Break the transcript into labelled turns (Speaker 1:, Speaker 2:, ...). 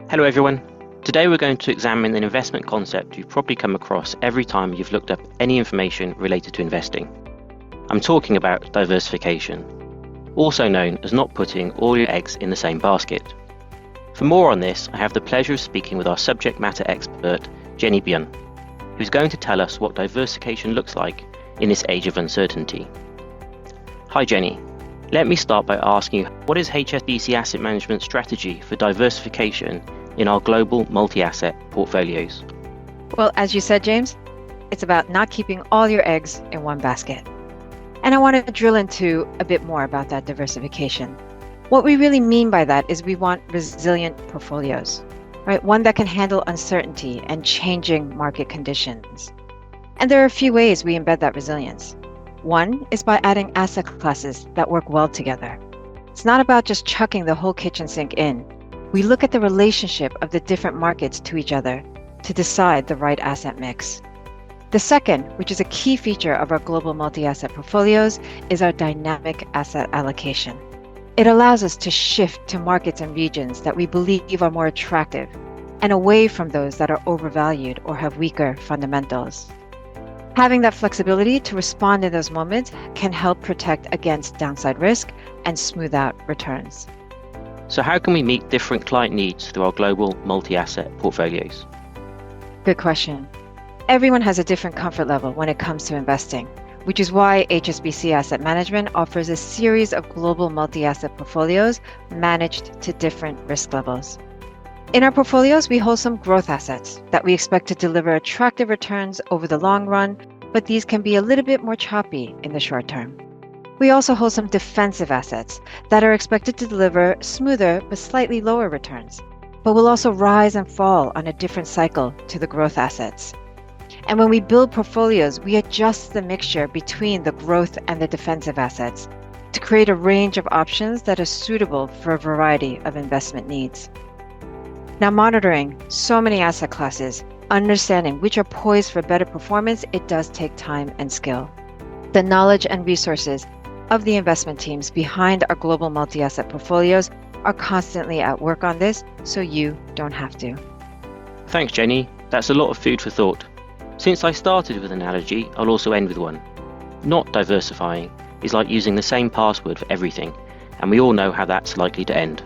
Speaker 1: Hello everyone. Today we're going to examine an investment concept you've probably come across every time you've looked up any information related to investing. I'm talking about diversification, also known as not putting all your eggs in the same basket. For more on this, I have the pleasure of speaking with our subject matter expert, Jennie Byun, who's going to tell us what diversification looks like in this age of uncertainty. Hi Jennie. Let me start by asking you, what is HSBC Asset Management's strategy for diversification in our global multi-asset portfolios?
Speaker 2: Well, as you said, James, it's about not keeping all your eggs in one basket. And I want to drill into a bit more about that diversification. What we really mean by that is we want resilient portfolios, right? One that can handle uncertainty and changing market conditions. And there are a few ways we embed that resilience. One is by adding asset classes that work well together. It's not about just chucking the whole kitchen sink in. We look at the relationship of the different markets to each other to decide the right asset mix. The second, which is a key feature of our global multi-asset portfolios, is our dynamic asset allocation. It allows us to shift to markets and regions that we believe are more attractive and away from those that are overvalued or have weaker fundamentals. Having that flexibility to respond in those moments can help protect against downside risk and smooth out returns.
Speaker 1: So how can we meet different client needs through our global multi-asset portfolios?
Speaker 2: Good question. Everyone has a different comfort level when it comes to investing, which is why HSBC Asset Management offers a series of global multi-asset portfolios managed to different risk levels. In our portfolios, we hold some growth assets that we expect to deliver attractive returns over the long run, but these can be a little bit more choppy in the short term. We also hold some defensive assets that are expected to deliver smoother but slightly lower returns, but will also rise and fall on a different cycle to the growth assets. And when we build portfolios, we adjust the mixture between the growth and the defensive assets to create a range of options that are suitable for a variety of investment needs. Now, monitoring so many asset classes, understanding which are poised for better performance, it does take time and skill. The knowledge and resources of the investment teams behind our global multi-asset portfolios are constantly at work on this, so you don't have to.
Speaker 1: Thanks, Jennie. That's a lot of food for thought. Since I started with an analogy, I'll also end with one. Not diversifying is like using the same password for everything, and we all know how that's likely to end.